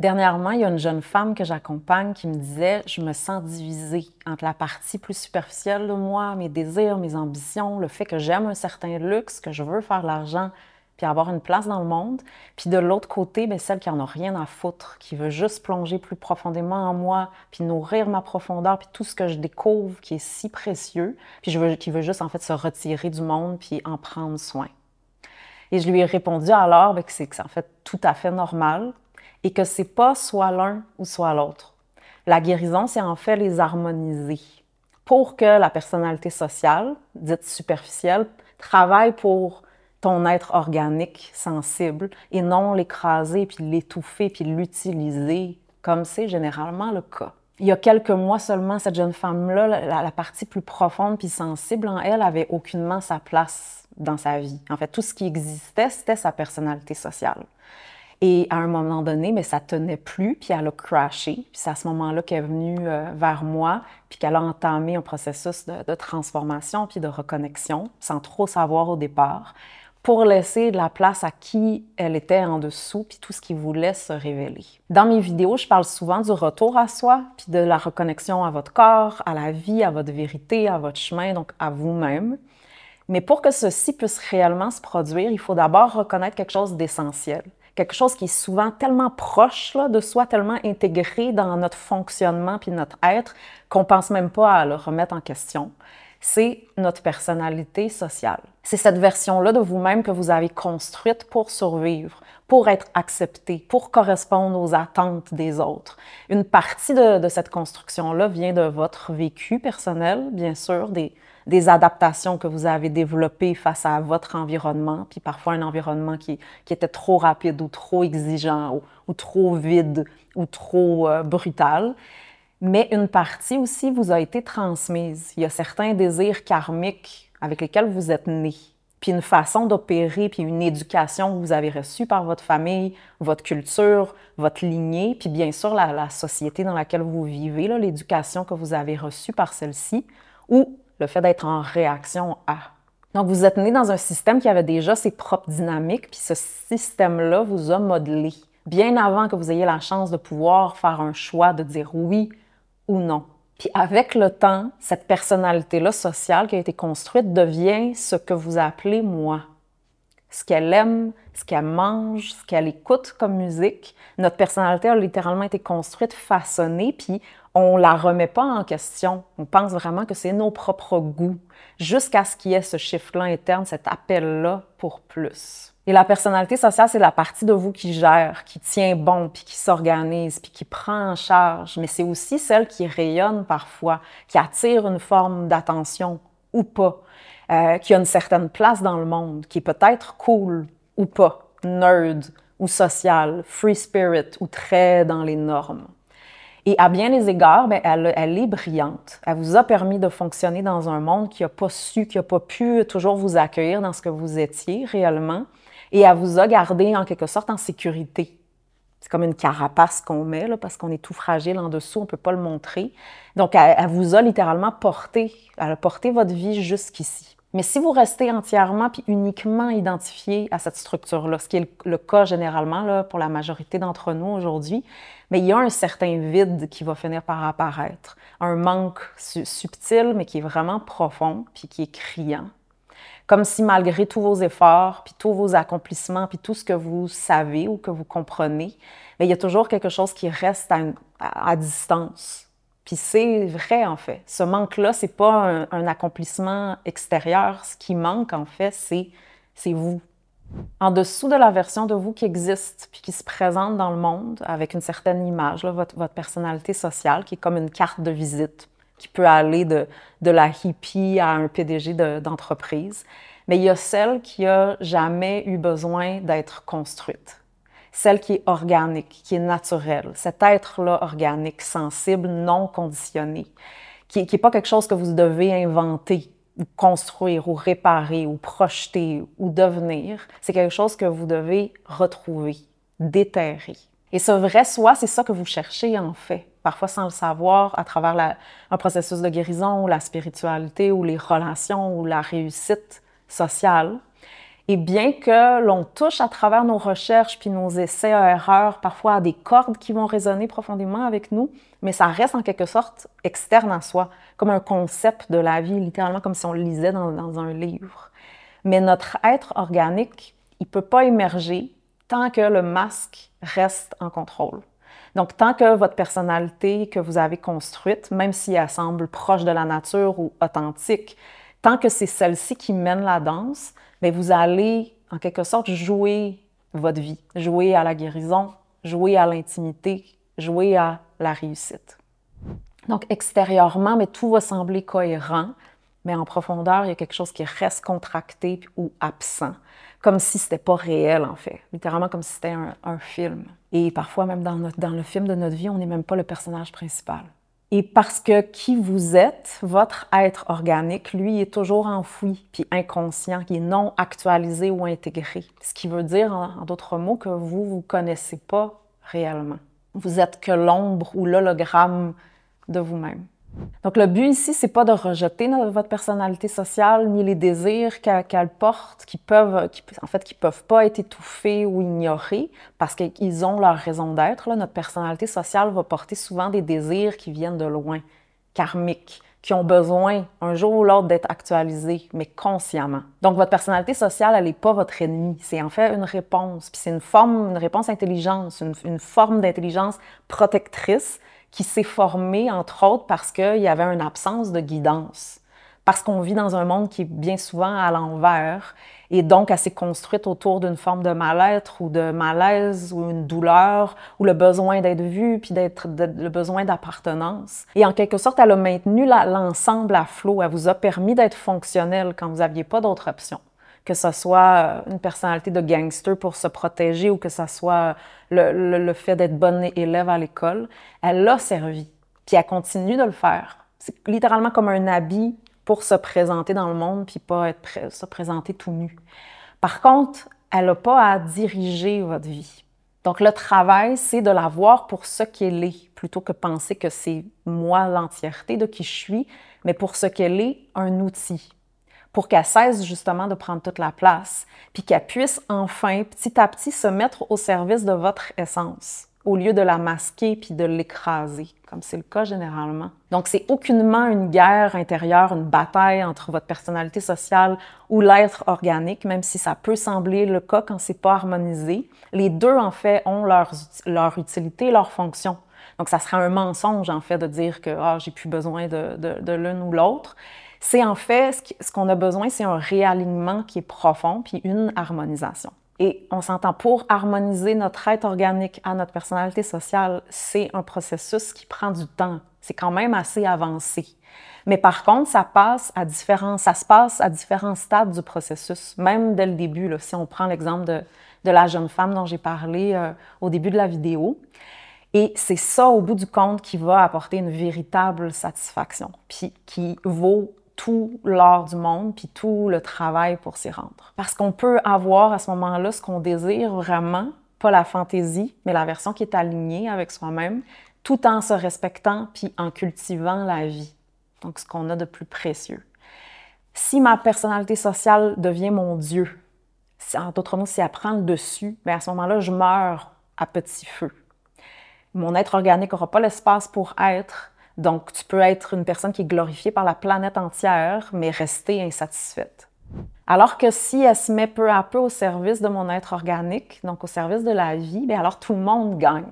Dernièrement, il y a une jeune femme que j'accompagne qui me disait « Je me sens divisée entre la partie plus superficielle de moi, mes désirs, mes ambitions, le fait que j'aime un certain luxe, que je veux faire de l'argent, puis avoir une place dans le monde. Puis de l'autre côté, bien, celle qui en a rien à foutre, qui veut juste plonger plus profondément en moi, puis nourrir ma profondeur, puis tout ce que je découvre qui est si précieux, puis qui veut juste en fait se retirer du monde puis en prendre soin. » Et je lui ai répondu alors que c'est en fait tout à fait normal et que c'est pas soit l'un ou soit l'autre. La guérison, c'est en fait les harmoniser pour que la personnalité sociale, dite superficielle, travaille pour ton être organique, sensible, et non l'écraser, puis l'étouffer, puis l'utiliser, comme c'est généralement le cas. Il y a quelques mois seulement, cette jeune femme-là, la partie plus profonde puis sensible en elle, avait aucunement sa place dans sa vie. En fait, tout ce qui existait, c'était sa personnalité sociale. Et à un moment donné, mais ça tenait plus, puis elle a crashé. Puis c'est à ce moment-là qu'elle est venue vers moi, puis qu'elle a entamé un processus de transformation puis de reconnexion, sans trop savoir au départ, pour laisser de la place à qui elle était en dessous, puis tout ce qui voulait se révéler. Dans mes vidéos, je parle souvent du retour à soi, puis de la reconnexion à votre corps, à la vie, à votre vérité, à votre chemin, donc à vous-même. Mais pour que ceci puisse réellement se produire, il faut d'abord reconnaître quelque chose d'essentiel. Quelque chose qui est souvent tellement proche là, de soi, tellement intégré dans notre fonctionnement puis notre être, qu'on ne pense même pas à le remettre en question. C'est notre personnalité sociale. C'est cette version-là de vous-même que vous avez construite pour survivre, pour être accepté, pour correspondre aux attentes des autres. Une partie de cette construction-là vient de votre vécu personnel, bien sûr, des adaptations que vous avez développées face à votre environnement, puis parfois un environnement qui était trop rapide ou trop exigeant ou trop vide ou trop brutal. Mais une partie aussi vous a été transmise. Il y a certains désirs karmiques avec lesquels vous êtes nés, puis une façon d'opérer, puis une éducation que vous avez reçue par votre famille, votre culture, votre lignée, puis bien sûr la société dans laquelle vous vivez, l'éducation que vous avez reçue par celle-ci, ou le fait d'être en réaction à. Donc, vous êtes né dans un système qui avait déjà ses propres dynamiques, puis ce système-là vous a modelé, bien avant que vous ayez la chance de pouvoir faire un choix de dire oui ou non. Puis avec le temps, cette personnalité-là sociale qui a été construite devient ce que vous appelez moi. Ce qu'elle aime, ce qu'elle mange, ce qu'elle écoute comme musique. Notre personnalité a littéralement été construite, façonnée, puis on ne la remet pas en question. On pense vraiment que c'est nos propres goûts, jusqu'à ce qu'il y ait ce chiffre-là interne, cet appel-là pour plus. Et la personnalité sociale, c'est la partie de vous qui gère, qui tient bon, puis qui s'organise, puis qui prend en charge. Mais c'est aussi celle qui rayonne parfois, qui attire une forme d'attention ou pas, qui a une certaine place dans le monde, qui est peut-être cool ou pas, nerd ou social, free spirit ou très dans les normes. Et à bien des égards, bien, elle est brillante. Elle vous a permis de fonctionner dans un monde qui n'a pas su, qui n'a pas pu toujours vous accueillir dans ce que vous étiez réellement. Et elle vous a gardé en quelque sorte en sécurité. C'est comme une carapace qu'on met, là, parce qu'on est tout fragile en dessous, on ne peut pas le montrer. Donc, elle vous a littéralement porté, elle a porté votre vie jusqu'ici. Mais si vous restez entièrement puis uniquement identifié à cette structure-là, ce qui est le cas généralement là, pour la majorité d'entre nous aujourd'hui, mais il y a un certain vide qui va finir par apparaître. Un manque subtil, mais qui est vraiment profond puis qui est criant. Comme si malgré tous vos efforts, puis tous vos accomplissements, puis tout ce que vous savez ou que vous comprenez, mais il y a toujours quelque chose qui reste à distance. Puis c'est vrai, en fait. Ce manque-là, c'est pas un accomplissement extérieur. Ce qui manque, en fait, c'est vous. En dessous de la version de vous qui existe, puis qui se présente dans le monde avec une certaine image, là, votre personnalité sociale, qui est comme une carte de visite, qui peut aller de la hippie à un PDG d'entreprise. Mais il y a celle qui n'a jamais eu besoin d'être construite. Celle qui est organique, qui est naturelle. Cet être-là organique, sensible, non conditionné, qui n'est pas quelque chose que vous devez inventer, ou construire, ou réparer, ou projeter, ou devenir. C'est quelque chose que vous devez retrouver, déterrer. Et ce vrai soi, c'est ça que vous cherchez en fait, parfois sans le savoir, à travers un processus de guérison, ou la spiritualité, ou les relations, ou la réussite sociale. Et bien que l'on touche à travers nos recherches puis nos essais à erreurs, parfois à des cordes qui vont résonner profondément avec nous, mais ça reste en quelque sorte externe à soi, comme un concept de la vie, littéralement comme si on le lisait dans un livre. Mais notre être organique, il ne peut pas émerger tant que le masque reste en contrôle. Donc, tant que votre personnalité que vous avez construite, même si elle semble proche de la nature ou authentique, tant que c'est celle-ci qui mène la danse, bien, vous allez, en quelque sorte, jouer votre vie, jouer à la guérison, jouer à l'intimité, jouer à la réussite. Donc, extérieurement, mais tout va sembler cohérent, mais en profondeur, il y a quelque chose qui reste contracté ou absent, comme si c'était pas réel, en fait. Littéralement comme si c'était un film. Et parfois, même dans le film de notre vie, on n'est même pas le personnage principal. Et parce que qui vous êtes, votre être organique, lui, est toujours enfoui, puis inconscient, qui est non actualisé ou intégré. Ce qui veut dire, en d'autres mots, que vous ne vous connaissez pas réellement. Vous êtes que l'ombre ou l'hologramme de vous-même. Donc, le but ici, c'est pas de rejeter votre personnalité sociale ni les désirs qu'elle porte, qui peuvent pas être étouffés ou ignorés parce qu'ils ont leur raison d'être. Notre personnalité sociale va porter souvent des désirs qui viennent de loin, karmiques, qui ont besoin, un jour ou l'autre, d'être actualisés, mais consciemment. Donc, votre personnalité sociale, elle n'est pas votre ennemi. C'est en fait une réponse. Puis c'est une réponse intelligente, une forme d'intelligence protectrice qui s'est formée, entre autres, parce qu'il y avait une absence de guidance. Parce qu'on vit dans un monde qui est bien souvent à l'envers, et donc elle s'est construite autour d'une forme de mal-être ou de malaise ou une douleur ou le besoin d'être vu, puis le besoin d'appartenance. Et en quelque sorte, elle a maintenu l'ensemble à flot. Elle vous a permis d'être fonctionnel quand vous n'aviez pas d'autre option. Que ce soit une personnalité de gangster pour se protéger ou que ce soit le fait d'être bonne élève à l'école, elle l'a servi. Puis elle continue de le faire. C'est littéralement comme un habit pour se présenter dans le monde puis pas se présenter tout nu. Par contre, elle n'a pas à diriger votre vie. Donc le travail, c'est de la voir pour ce qu'elle est, plutôt que penser que c'est moi l'entièreté de qui je suis, mais pour ce qu'elle est, un outil. Pour qu'elle cesse justement de prendre toute la place, puis qu'elle puisse enfin, petit à petit, se mettre au service de votre essence, au lieu de la masquer puis de l'écraser, comme c'est le cas généralement. Donc, c'est aucunement une guerre intérieure, une bataille entre votre personnalité sociale ou l'être organique, même si ça peut sembler le cas quand c'est pas harmonisé. Les deux, en fait, ont leur utilité, leur fonction. Donc, ça serait un mensonge, en fait, de dire que j'ai plus besoin de l'une ou l'autre. C'est en fait, ce qu'on a besoin, c'est un réalignement qui est profond, puis une harmonisation. Et on s'entend, pour harmoniser notre être organique à notre personnalité sociale, c'est un processus qui prend du temps. C'est quand même assez avancé. Mais par contre, ça se passe à différents stades du processus, même dès le début. Là, si on prend l'exemple de la jeune femme dont j'ai parlé au début de la vidéo. Et c'est ça, au bout du compte, qui va apporter une véritable satisfaction, puis qui vaut tout l'or du monde, puis tout le travail pour s'y rendre. Parce qu'on peut avoir à ce moment-là ce qu'on désire vraiment, pas la fantaisie, mais la version qui est alignée avec soi-même, tout en se respectant, puis en cultivant la vie. Donc, ce qu'on a de plus précieux. Si ma personnalité sociale devient mon Dieu, en d'autres mots, si elle prend le dessus, bien à ce moment-là, je meurs à petit feu. Mon être organique n'aura pas l'espace pour être. Donc, tu peux être une personne qui est glorifiée par la planète entière, mais rester insatisfaite. Alors que si elle se met peu à peu au service de mon être organique, donc au service de la vie, bien alors tout le monde gagne.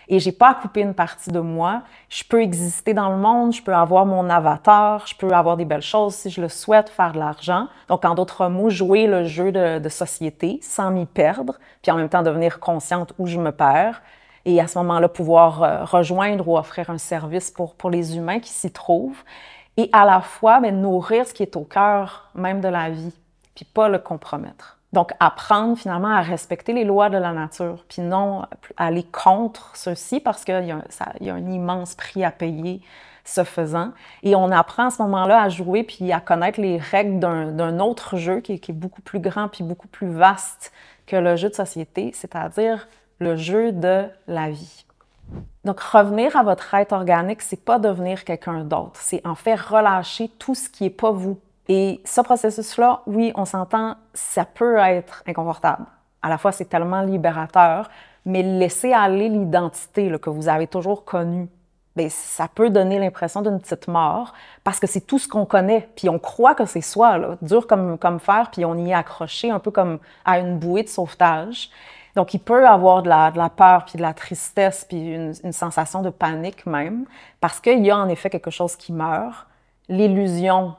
Et j'ai pas à couper une partie de moi. Je peux exister dans le monde, je peux avoir mon avatar, je peux avoir des belles choses si je le souhaite, faire de l'argent. Donc, en d'autres mots, jouer le jeu de société sans m'y perdre, puis en même temps devenir consciente où je me perds. Et à ce moment-là, pouvoir rejoindre ou offrir un service pour les humains qui s'y trouvent. Et à la fois, bien, nourrir ce qui est au cœur même de la vie, puis pas le compromettre. Donc, apprendre finalement à respecter les lois de la nature, puis non aller contre ceux-ci parce qu'il y a un immense prix à payer ce faisant. Et on apprend à ce moment-là à jouer puis à connaître les règles d'un autre jeu qui est beaucoup plus grand puis beaucoup plus vaste que le jeu de société, c'est-à-dire le jeu de la vie. Donc, revenir à votre être organique, c'est pas devenir quelqu'un d'autre. C'est en fait relâcher tout ce qui n'est pas vous. Et ce processus-là, oui, on s'entend, ça peut être inconfortable. À la fois, c'est tellement libérateur, mais laisser aller l'identité que vous avez toujours connue, bien, ça peut donner l'impression d'une petite mort parce que c'est tout ce qu'on connaît, puis on croit que c'est soi, là, dur comme fer, puis on y est accroché un peu comme à une bouée de sauvetage. Donc, il peut avoir de la peur, puis de la tristesse, puis une sensation de panique même, parce qu'il y a en effet quelque chose qui meurt, l'illusion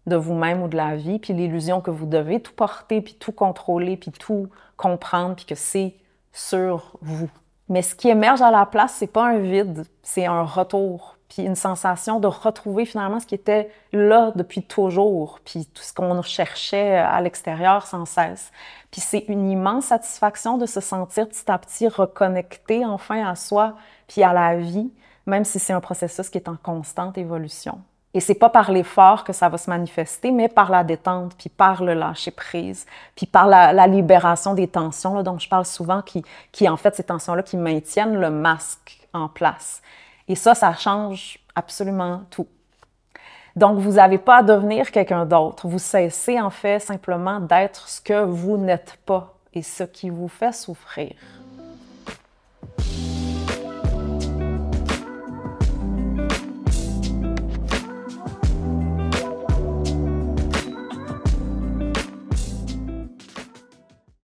de vous-même ou de la vie, puis l'illusion que vous devez tout porter, puis tout contrôler, puis tout comprendre, puis que c'est sur vous. Mais ce qui émerge à la place, c'est pas un vide, c'est un retour, puis une sensation de retrouver finalement ce qui était là depuis toujours, puis tout ce qu'on cherchait à l'extérieur sans cesse. Puis c'est une immense satisfaction de se sentir petit à petit reconnecté enfin à soi, puis à la vie, même si c'est un processus qui est en constante évolution. Et c'est pas par l'effort que ça va se manifester, mais par la détente, puis par le lâcher-prise, puis par la libération des tensions là, dont je parle souvent, qui en fait, ces tensions-là qui maintiennent le masque en place. Et ça change absolument tout. Donc, vous n'avez pas à devenir quelqu'un d'autre. Vous cessez en fait simplement d'être ce que vous n'êtes pas et ce qui vous fait souffrir.